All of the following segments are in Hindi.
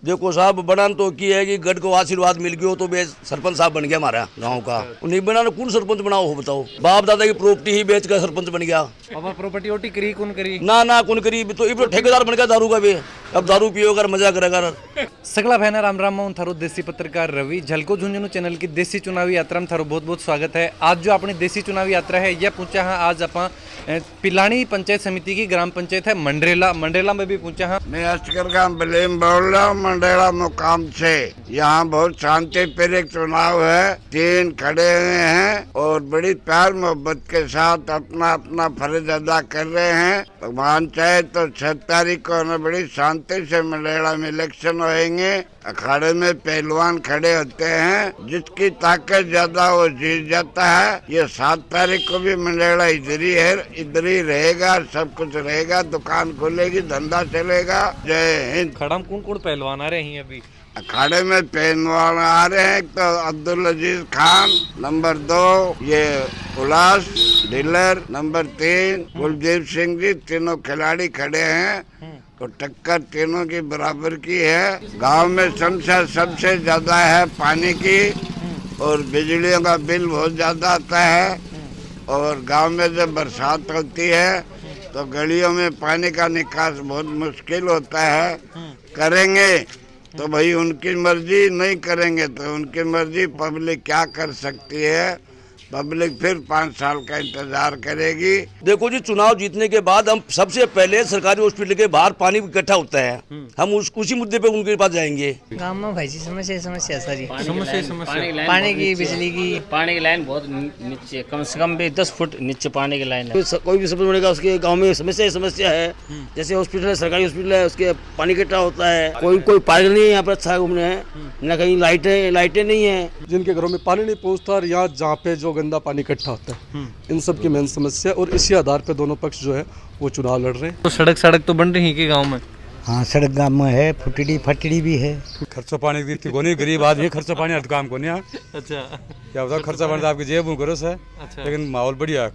देखो साहब बनान तो की है कि गढ़ को आशीर्वाद मिल गयो तो बे सरपंच साहब बन गया हमारा गांव का। नहीं बना कौन सरपंच बनाओ हो बताओ, बाप दादा की प्रॉपर्टी ही बेच कर सरपंच बन गया। अब प्रॉपर्टी वोटी करी कौन करी ना कौन करी तो ये ठेकेदार बन गया दारू का भी। अब दारू पियोगा मजा करेगा। सगला बहना राम राम मैं थारो देसी पत्रकार रवि झलको झुंझुनू चैनल की देसी चुनावी यात्रा में थारो बहुत बहुत स्वागत है। आज जो अपनी देसी चुनावी यात्रा है यह पहुंचा है आज आप पिलानी पंचायत समिति की ग्राम पंचायत है मंडरेला में भी पहुंचा है। मैं अस्कर का बलेम बोल रहा हूँ मंडरेला मुकाम से। यहाँ बहुत शांति प्रिय चुनाव है, 3 खड़े हुए हैं और बड़ी प्यार मोहब्बत के साथ अपना अपना फर्ज अदा कर रहे हैं। भगवान चाहे तो 6 तारीख को बड़ी शांति से मंडरेला में इलेक्शन होंगे। अखाड़े में पहलवान खड़े होते हैं, जिसकी ताकत ज्यादा वो जीत जाता है। ये 7 तारीख को भी मंडरेला इधर ही है, इधर ही रहेगा, सब कुछ रहेगा, दुकान खुलेगी, धंधा चलेगा। जय हिंद। खड़ा में कौन कौन पहलवान आ रहे हैं अभी? अखाड़े में पहलवान आ रहे हैं, तो अब्दुल अजीज खान, नंबर 2 ये उल्लास डीलर, नंबर 3 कुलदीप सिंह जी, तीनों खिलाड़ी खड़े हैं। तो टक्कर तीनों की बराबर की है। गांव में समस्या सबसे ज्यादा है पानी की और बिजलियों का बिल बहुत ज्यादा आता है। और गांव में जब बरसात होती है तो गलियों में पानी का निकास बहुत मुश्किल होता है। करेंगे तो भाई उनकी मर्जी, नहीं करेंगे तो उनकी मर्जी। पब्लिक क्या कर सकती है, पब्लिक फिर 5 साल का इंतजार करेगी। देखो जी, चुनाव जीतने के बाद हम सबसे पहले सरकारी हॉस्पिटल के बाहर पानी इकट्ठा होता है, हम उसी मुद्दे पे उनके पास जाएंगे। गाँव में भाई जी समस्या सारी समस्या पानी की, बिजली की। पानी की लाइन बहुत नीचे, कम से कम भी 10 फुट नीचे पानी की लाइन है। कोई भी सरपंच बनेगा उसके गांव में समस्या है। जैसे हॉस्पिटल है, सरकारी हॉस्पिटल है, उसके पानी इकट्ठा होता है। कोई पार्क नहीं है यहाँ पर अच्छा घूमने, न कहीं लाइटें नहीं है। जिनके घरों में पानी नहीं पहुँचता और यहाँ जहाँ पे जो गंदा पानी इकट्ठा होता है, इन सब की मेन समस्या। और इसी आधार पे दोनों पक्ष जो है वो चुनाव लड़ रहे हैं। तो सड़क तो बन रही है कि गाँव में? हाँ, सड़क गाँव में है, फटड़ी भी है। खर्चा पानी की कोनी, गरीब आदमी खर्चा पानी हर काम को नहीं। अच्छा, क्या बताओ, खर्चा पानी तो आपकी जेब में करो सर। अच्छा। लेकिन माहौल बढ़िया है।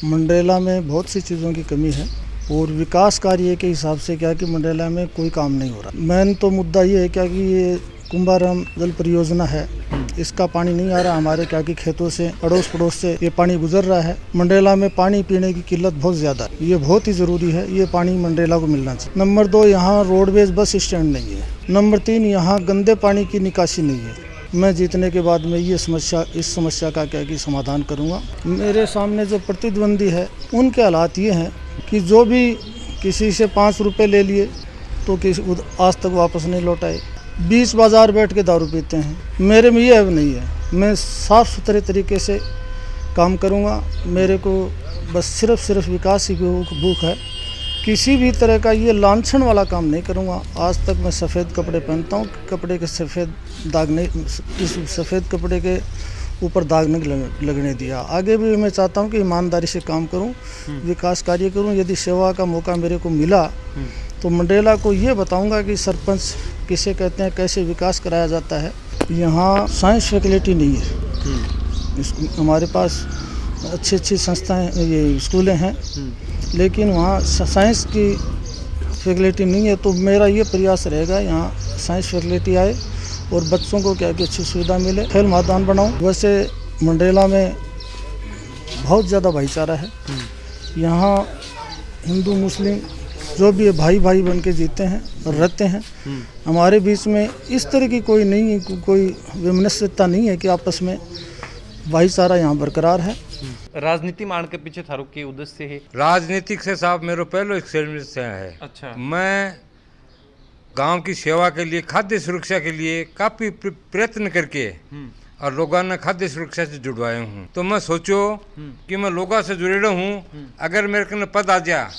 मंडरेला में बहुत सी चीज़ों की कमी है और विकास कार्य के हिसाब से क्या कि मंडरेला में कोई काम नहीं हो रहा। मेन तो मुद्दा ये है क्या कि ये कुंभाराम जल परियोजना है, इसका पानी नहीं आ रहा हमारे क्या कि खेतों से, अड़ोस पड़ोस से ये पानी गुजर रहा है। मंडरेला में पानी पीने की किल्लत बहुत ज़्यादा है, ये बहुत ही ज़रूरी है, ये पानी मंडरेला को मिलना चाहिए। नंबर 2 यहाँ रोडवेज बस स्टैंड नहीं है। नंबर 3 यहाँ गंदे पानी की निकासी नहीं है। मैं जीतने के बाद में इस समस्या का क्या कि समाधान करूँगा। मेरे सामने जो प्रतिद्वंदी है उनके हालात ये हैं कि जो भी किसी से 5 रुपये ले लिए तो आज तक वापस नहीं लौटाए। 20 बाजार बैठ के दारू पीते हैं। मेरे में ये अब नहीं है, मैं साफ़ सुथरे तरीके से काम करूँगा। मेरे को बस सिर्फ विकास की भूख है, किसी भी तरह का ये लांछन वाला काम नहीं करूँगा। आज तक मैं सफ़ेद कपड़े पहनता हूँ, कपड़े के सफ़ेद दाग नहीं, इस सफ़ेद कपड़े के ऊपर दाग नहीं लगने दिया। आगे भी मैं चाहता हूँ कि ईमानदारी से काम करूँ, विकास कार्य करूँ। यदि सेवा का मौका मेरे को मिला तो मंडरेला को ये बताऊँगा कि सरपंच किसे कहते हैं, कैसे विकास कराया जाता है। यहाँ साइंस फैकल्टी नहीं है, हमारे पास अच्छी संस्थाएं, ये स्कूलें हैं, लेकिन वहाँ साइंस की फैकल्टी नहीं है। तो मेरा ये प्रयास रहेगा यहाँ साइंस फैकल्टी आए और बच्चों को क्या कि अच्छी सुविधा मिले, खेल मैदान बनाऊँ। वैसे मंडरेला में बहुत ज़्यादा भाईचारा है, यहाँ हिंदू मुस्लिम जो भी है भाई बन के जीते हैं और रहते हैं। हमारे बीच में इस तरह की कोई नहीं, कोई विमनस्यता नहीं है कि आपस में भाईचारा यहाँ बरकरार है। राजनीति मान के पीछे थारू के उद्देश्य है? राजनीतिक से साहब मेरे पहले एक्सपीरियंस है। अच्छा। मैं गांव की सेवा के लिए, खाद्य सुरक्षा के लिए काफी प्रयत्न करके और लोगों ने खाद्य सुरक्षा से जुड़वाए हूँ। तो मैं सोचो कि मैं लोगों से जुड़े हूँ, अगर मेरे को पद आ जा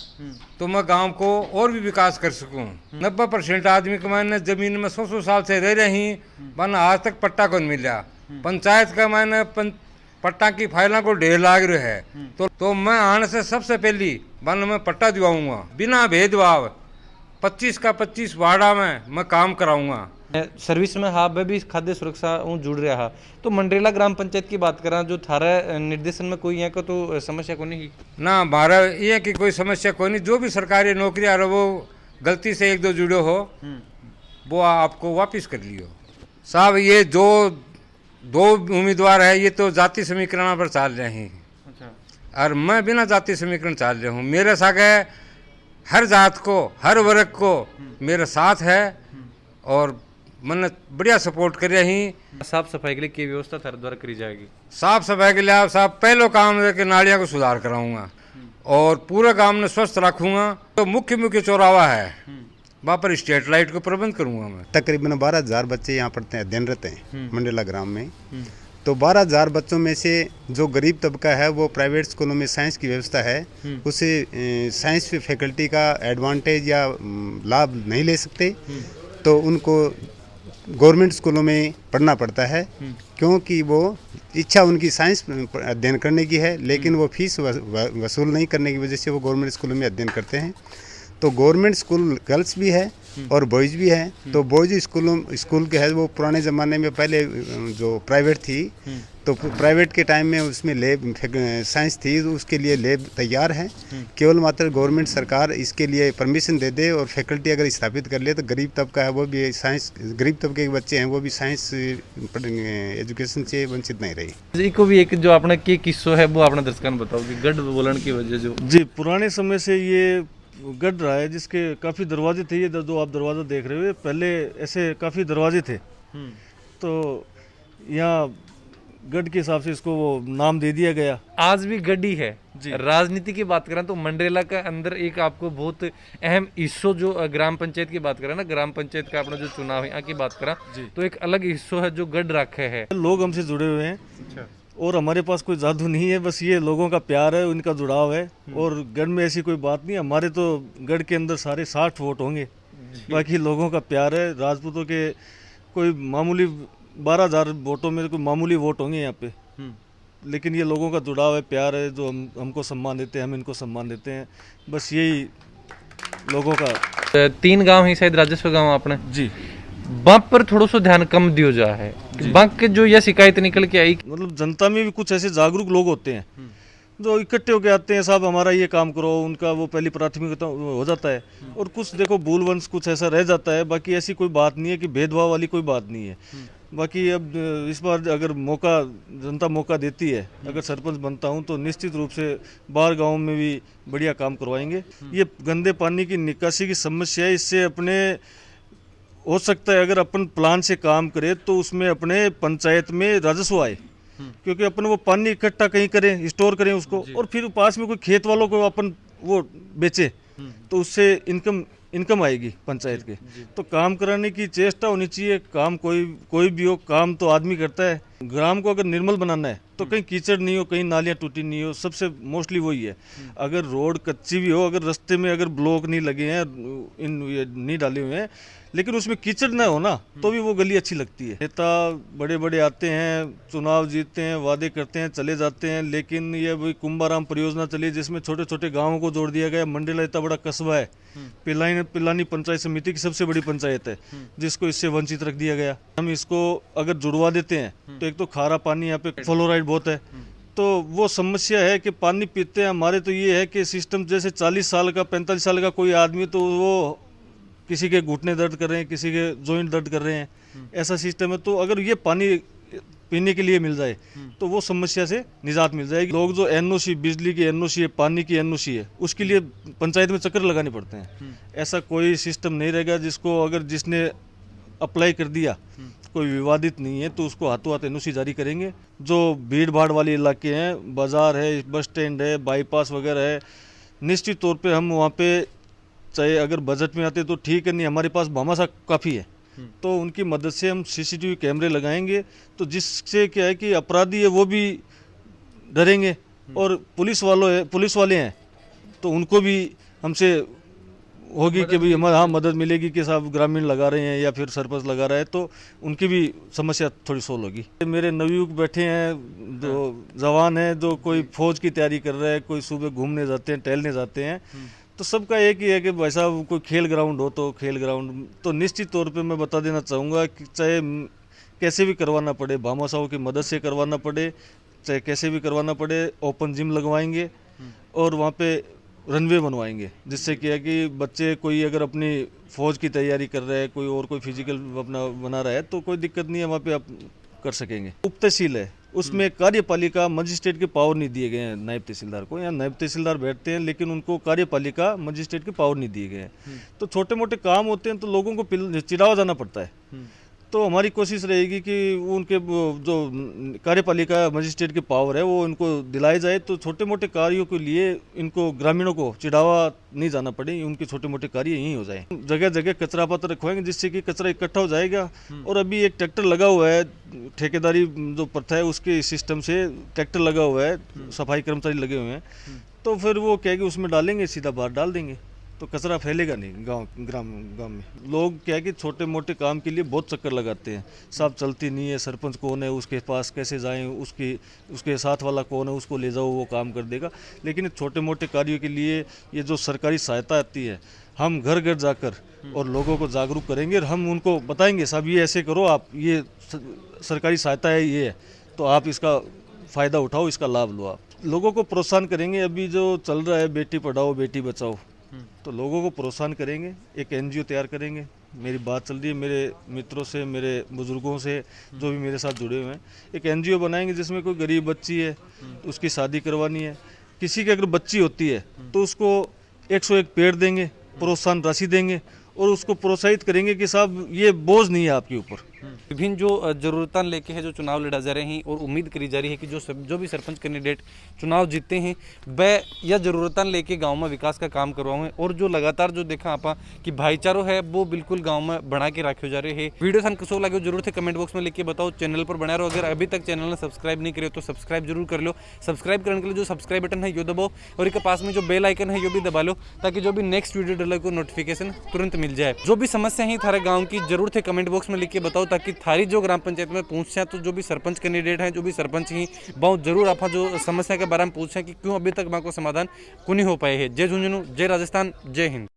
तो मैं गांव को और भी विकास कर सकूँ। 90% आदमी के मैंने जमीन में 100 साल से रह रही, वरना आज तक पट्टा कौन मिला। पंचायत का मैंने पट्टा की फाइलों को ढेर लाग रहे है। तो मैं आने से सबसे पहली वरना मैं पट्टा दिवाऊंगा बिना भेदभाव। 25 का 25 वार्डा में मैं काम कराऊंगा। सर्विस में हाँ मैं भी खाद्य सुरक्षा जुड़ रहा। तो मंडरेला ग्राम पंचायत की बात करा, जो थारा निर्देशन में कोई यहाँ का तो समस्या को नहीं ना, हमारा ये कि कोई समस्या कोई नहीं। जो भी सरकारी नौकरी आ रहा वो गलती से 1-2 जुड़े हो वो आपको वापस कर लियो। साहब ये जो दो उम्मीदवार है ये तो जाति समीकरण पर चल रहे हैं और मैं बिना जाति समीकरण चल रहा हूँ। मेरे सागे हर जात को हर वर्ग को मेरा साथ है और मैंने बढ़िया सपोर्ट कर रही। साफ सफाई के लिए की व्यवस्था थारे द्वारा करी जाएगी? साफ सफाई के लिए आप साहब पहलो काम है कि नालियाँ को सुधार कराऊंगा और पूरा गांव में स्वस्थ रखूंगा। तो मुख्य चौराहा है वहाँ पर स्ट्रीट लाइट को प्रबंध करूंगा मैं। तकरीबन 12,000 बच्चे यहाँ पढ़ते हैं, अध्ययन रहते हैं मंडेला ग्राम में। तो 12,000 बच्चों में से जो गरीब तबका है वो प्राइवेट स्कूलों में साइंस की व्यवस्था है, उसे साइंस फैकल्टी का एडवांटेज या लाभ नहीं ले सकते, तो उनको गवर्नमेंट स्कूलों में पढ़ना पड़ता है क्योंकि वो इच्छा उनकी साइंस अध्ययन करने की है, लेकिन वो फीस वसूल नहीं करने की वजह से वो गवर्नमेंट स्कूलों में अध्ययन करते हैं। तो गवर्नमेंट स्कूल गर्ल्स भी है और बॉयज़ भी है। तो बॉयज़ स्कूल के है वो पुराने ज़माने में पहले जो प्राइवेट थी, तो प्राइवेट के टाइम में उसमें लैब साइंस थी, तो उसके लिए लैब तैयार है। केवल मात्र गवर्नमेंट सरकार इसके लिए परमिशन दे दे और फैकल्टी अगर स्थापित कर ले तो गरीब तबका है वो भी साइंस, गरीब तबके के बच्चे हैं वो भी साइंस एजुकेशन से वंचित नहीं रही। जी को भी एक जो आपने की किस्सो है वो आपने दर्शकों को बताओ कि गढ़ बोलन की वजह जो जी पुराने समय से ये गढ़ रहा है जिसके काफ़ी दरवाजे थे। ये जो आप दरवाज़ा देख रहे हो पहले ऐसे काफ़ी दरवाजे थे, तो यहाँ गढ़ के हिसाब से इसको वो नाम दे दिया गया। आज भी गढ़ी है। राजनीति की बात करें तो मंडरेला का अंदर एक आपको बहुत अहम हिस्सों जो ग्राम पंचायत की बात करें ना, ग्राम पंचायत का अपना जो चुनाव है यहाँ की बात करा तो एक अलग हिस्सों है जो गढ़ रखे है। लोग हमसे जुड़े हुए हैं और हमारे पास कोई जादू नहीं है, बस ये लोगों का प्यार है, उनका जुड़ाव है। और गढ़ में ऐसी कोई बात नहीं, हमारे तो गढ़ के अंदर सारे 60 वोट होंगे, बाकी लोगों का प्यार है। राजपूतों के कोई मामूली 12,000 वोटों में कोई मामूली वोट होंगे यहाँ पे, लेकिन ये लोगों का जुड़ाव है, प्यार है, जो हमको सम्मान देते हैं, हम इनको सम्मान देते हैं। बस यही लोगों का। 3 गाँव ही शायद राजस्व गाँव आपने जी, बाप पर थोड़ा सा ध्यान कम दियो जा है। बाप के जो यह शिकायत निकल के आई, मतलब जनता में भी कुछ ऐसे जागरूक लोग होते हैं जो इकट्ठे होके आते हैं, साहब हमारा ये काम करो, उनका वो पहली प्राथमिकता हो जाता है। और कुछ देखो भूलवंश कुछ ऐसा रह जाता है, बाकी ऐसी कोई बात नहीं है कि भेदभाव वाली कोई बात नहीं है। बाकी अब इस बार अगर जनता मौका देती है, अगर सरपंच बनता हूं तो निश्चित रूप से बाहर गाँव में भी बढ़िया काम करवाएंगे। ये गंदे पानी की निकासी की समस्या है, इससे अपने हो सकता है अगर अपन प्लान से काम करें तो उसमें अपने पंचायत में राजस्व आए, क्योंकि अपन वो पानी इकट्ठा कहीं करें, स्टोर करें उसको, और फिर पास में कोई खेत वालों को अपन वो बेचे तो उससे इनकम आएगी पंचायत के। तो काम कराने की चेष्टा होनी चाहिए। काम कोई भी हो, काम तो आदमी करता है। ग्राम को अगर निर्मल बनाना है तो कहीं कीचड़ नहीं हो, कहीं नालियाँ टूटी नहीं हो, सबसे मोस्टली वही है। अगर रोड कच्ची भी हो, अगर रास्ते में अगर ब्लॉक नहीं लगे हैं, ये नहीं डाले हुए हैं, लेकिन उसमें कीचड़ ना हो ना, तो भी वो गली अच्छी लगती है। नेता बड़े बड़े आते हैं, चुनाव जीतते हैं, वादे करते हैं, चले जाते हैं, लेकिन ये वही कुंभाराम परियोजना चली जिसमें छोटे छोटे गाँवों को जोड़ दिया गया। मंडला इतना बड़ा कस्बा है, पिलानी पंचायत समिति की सबसे बड़ी पंचायत है, जिसको इससे वंचित रख दिया गया। हम इसको अगर जुड़वा देते हैं तो एक तो खारा पानी, यहाँ पे फ्लोराइड बहुत है, तो वो समस्या है कि पानी पीते हैं। हमारे तो ये है कि सिस्टम जैसे 40 साल का 45 साल का कोई आदमी, तो वो किसी के घुटने दर्द कर रहे हैं, किसी के जॉइंट दर्द कर रहे हैं, ऐसा सिस्टम है। तो अगर ये पानी पीने के लिए मिल जाए तो वो समस्या से निजात मिल जाएगी। लोग जो एनओसी, बिजली की एनओसी है, पानी की एनओसी है, उसके लिए पंचायत में चक्कर लगाने पड़ते हैं। ऐसा कोई सिस्टम नहीं रहेगा जिसको अगर जिसने अप्लाई कर दिया, कोई विवादित नहीं है, तो उसको हाथों हाथ एनओसी जारी करेंगे। जो भीड़ भाड़ वाले इलाके हैं, बाज़ार है, बस स्टैंड है, बाईपास वगैरह है, निश्चित तौर पे हम वहाँ पे चाहे अगर बजट में आते तो ठीक है, नहीं हमारे पास भामाशाह काफ़ी है, तो उनकी मदद से हम सीसीटीवी कैमरे लगाएंगे, तो जिससे क्या है कि अपराधी है वो भी डरेंगे, और पुलिस वाले हैं तो उनको भी हमसे होगी कि भाई हमारा मदद मिलेगी कि साहब ग्रामीण लगा रहे हैं या फिर सरपंच लगा रहा है, तो उनकी भी समस्या थोड़ी सोल्व होगी। मेरे नवयुवक बैठे हैं, जो जवान हैं, जो कोई फौज की तैयारी कर रहा है, कोई सुबह घूमने जाते हैं, टहलने जाते हैं, तो सबका एक ही है कि भाई साहब कोई खेल ग्राउंड हो तो खेल ग्राउंड। तो निश्चित तौर पे मैं बता देना चाहूँगा कि चाहे कैसे भी करवाना पड़े, भामाशाहों की मदद से करवाना पड़े, चाहे कैसे भी करवाना पड़े, ओपन जिम लगवाएंगे और वहाँ पे रनवे बनवाएंगे, जिससे क्या है कि बच्चे कोई अगर अपनी फौज की तैयारी कर रहे हैं, कोई और कोई फिजिकल अपना बना रहा है तो कोई दिक्कत नहीं है, वहाँ पे आप कर सकेंगे। उप तहसील है, उसमें कार्यपालिका मजिस्ट्रेट के पावर नहीं दिए गए हैं नायब तहसीलदार को। यहाँ नायब तहसीलदार बैठते हैं लेकिन उनको कार्यपालिका मजिस्ट्रेट के पावर नहीं दिए गए हैं। तो छोटे मोटे काम होते हैं तो लोगों को चिढ़ावा जाना पड़ता है। तो हमारी कोशिश रहेगी कि उनके जो कार्यपालिका मजिस्ट्रेट के पावर है वो इनको दिलाए जाए, तो छोटे मोटे कार्यों के लिए इनको ग्रामीणों को चिढ़ावा नहीं जाना पड़े, उनके छोटे मोटे कार्य यहीं हो जाए। जगह जगह कचरा पात्र रखवाएंगे जिससे कि कचरा इकट्ठा हो जाएगा। और अभी एक ट्रैक्टर लगा हुआ है, ठेकेदारी जो प्रथा है उसके सिस्टम से ट्रैक्टर लगा हुआ है, सफाई कर्मचारी लगे हुए हैं, तो फिर वो क्या है कि उसमें डालेंगे, सीधा बाहर डाल देंगे, तो कचरा फैलेगा नहीं गांव में। लोग क्या है कि छोटे मोटे काम के लिए बहुत चक्कर लगाते हैं, साहब चलती नहीं है, सरपंच कौन है, उसके पास कैसे जाएं, उसके साथ वाला कौन है, उसको ले जाओ वो काम कर देगा। लेकिन छोटे मोटे कार्यों के लिए ये जो सरकारी सहायता आती है, हम घर घर जाकर और लोगों को जागरूक करेंगे और हम उनको बताएंगे साहब ये ऐसे करो, आप ये सरकारी सहायता है ये है, तो आप इसका फ़ायदा उठाओ, इसका लाभ लो। आप लोगों को प्रोत्साहन करेंगे। अभी जो चल रहा है बेटी पढ़ाओ बेटी बचाओ, तो लोगों को प्रोत्साहन करेंगे, एक एनजीओ तैयार करेंगे। मेरी बात चल रही है मेरे मित्रों से, मेरे बुजुर्गों से जो भी मेरे साथ जुड़े हुए हैं, एक एनजीओ बनाएंगे जिसमें कोई गरीब बच्ची है तो उसकी शादी करवानी है, किसी की अगर बच्ची होती है तो उसको 101 पेड़ देंगे, प्रोत्साहन राशि देंगे और उसको प्रोत्साहित करेंगे कि साहब ये बोझ नहीं है आपके ऊपर। विभिन्न जो जरूरतें लेके है जो चुनाव लड़ा जा रहे हैं और उम्मीद करी जा रही है कि जो भी सरपंच कैंडिडेट चुनाव जीतते हैं वह यह जरूरतें लेके गांव में विकास का काम करवाएं। और जो लगातार जो देखा आप कि भाईचारो है वो बिल्कुल गांव में बना के रखे जा रहे हैं। वीडियो थान कसो लगे जरूर थे कमेंट बॉक्स में लिख के बताओ। चैनल पर बना रहो, अगर अभी तक चैनल ने सब्सक्राइब नहीं करे तो सब्सक्राइब जरूर कर लो। सब्सक्राइब करने के लिए जो सब्सक्राइब बटन है यो दबाओ और इसके पास में जो बेल आइकन है यो भी दबा लो, ताकि जो भी नेक्स्ट वीडियो डाले को नोटिफिकेशन तुरंत मिल जाए। जो भी समस्या है थारे गाँव की जरूर थे कमेंट बॉक्स में लिख के बताओ, ताकि थारी जो ग्राम पंचायत में पूछते तो जो भी सरपंच कैंडिडेट हैं, जो भी सरपंच ही बहुत जरूर आप जो समस्या के बारे में पूछें कि क्यों अभी तक वहाँ को समाधान को नहीं हो पाए है। जय झुंझुनू, जय राजस्थान, जय हिंद।